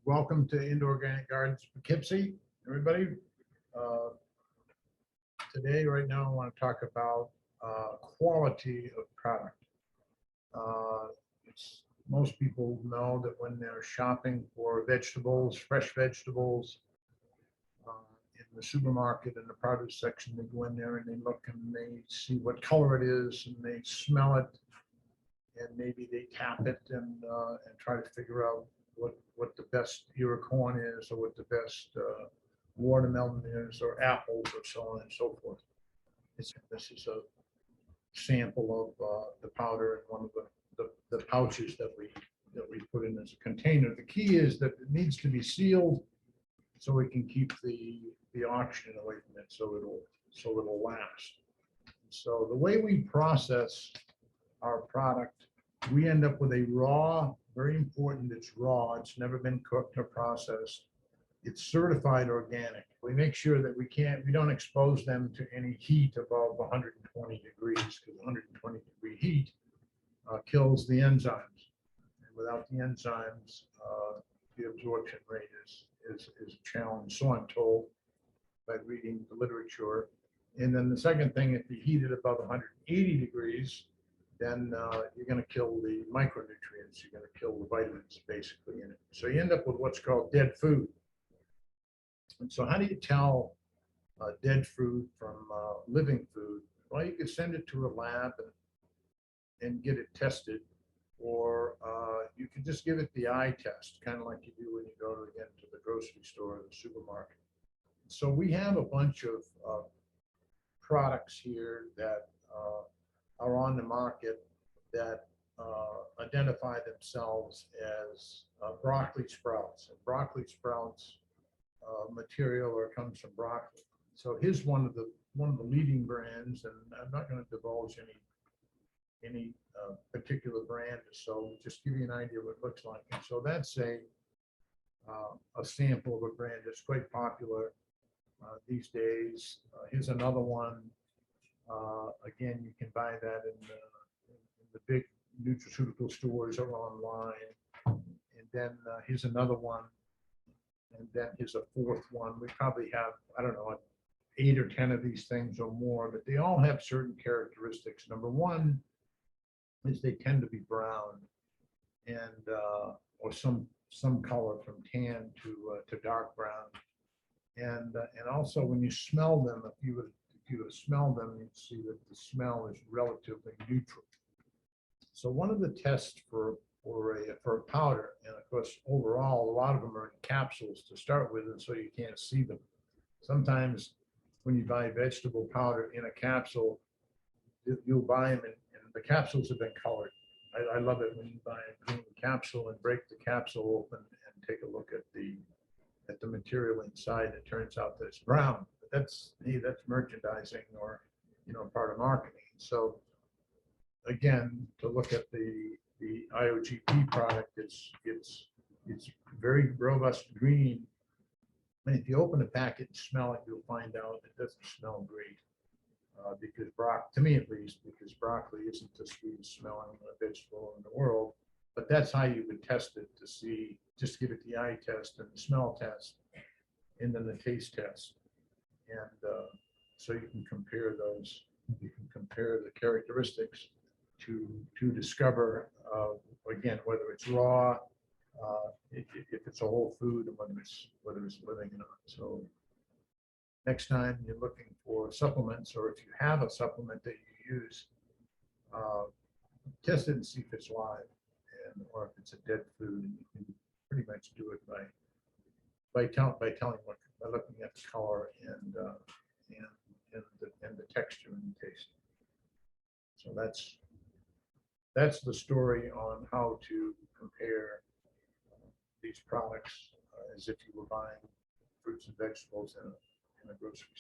Welcome to Indoor Organic Gardens Poughkeepsie, everybody. Uh, Today, right now, I want to talk about quality of product. Most people know that when they're shopping for vegetables, fresh vegetables, in the supermarket in the produce section, they go in there and they look and they see what color it is and they smell it, and maybe they tap it and try to figure out what the best ear of corn is, or what the best watermelon is, or apples, or so on and so forth. This is a sample of the powder in one of the pouches that we put in as a container. The key is that it needs to be sealed so we can keep the oxygen away from it, so it'll last. So the way we process our product, we end up with a raw, very important, it's raw, it's never been cooked or processed. It's certified organic. We make sure that we don't expose them to any heat above 120 degrees, because 120 degree heat kills the enzymes. And without the enzymes, the absorption rate is a challenge, so I'm told by reading the literature. And then the second thing, if you heat it above 180 degrees, then you're going to kill the micronutrients, you're going to kill the vitamins basically in it. So you end up with what's called dead food. And so how do you tell dead food from living food? Well, you could send it to a lab and get it tested, or you can just give it the eye test, kind of like you do when you go again to the grocery store or the supermarket. So we have a bunch of products here that are on the market that identify themselves as broccoli sprouts. And broccoli sprouts material or comes from broccoli. So here's one of the leading brands, and I'm not going to divulge any particular brand, so just give you an idea what it looks like. And so that's a sample of a brand that's quite popular these days. Here's another one. Again, you can buy that in the big nutraceutical stores or online. And then here's another one. And then here's a fourth one. We probably have, I don't know, 8 or 10 of these things or more, but they all have certain characteristics. Number one is they tend to be brown, and or some color from tan to dark brown. And also when you smell them, if you would smell them, you'd see that the smell is relatively neutral. So one of the tests for a powder, and of course overall a lot of them are in capsules to start with, and so you can't see them. Sometimes when you buy vegetable powder in a capsule, you'll buy them and the capsules have been colored. I love it when you buy a green capsule and break the capsule open and take a look at the material inside. It turns out that it's brown, but that's merchandising, or part of marketing. So again, to look at the IOGP product, it's very robust green. And if you open the packet and smell it, you'll find out it doesn't smell great. Because to me at least, because broccoli isn't the sweetest smelling vegetable in the world. But that's how you would test it, to see, just give it the eye test and the smell test, and then the taste test. And so you can compare those, you can compare the characteristics to discover, again, whether it's raw, if it's a whole food, and whether it's living or not. So next time you're looking for supplements, or if you have a supplement that you use, test it and see if it's live, or if it's a dead food. And you can pretty much do it by looking at the color and the texture and the taste. So that's the story on how to compare these products as if you were buying fruits and vegetables in a grocery store.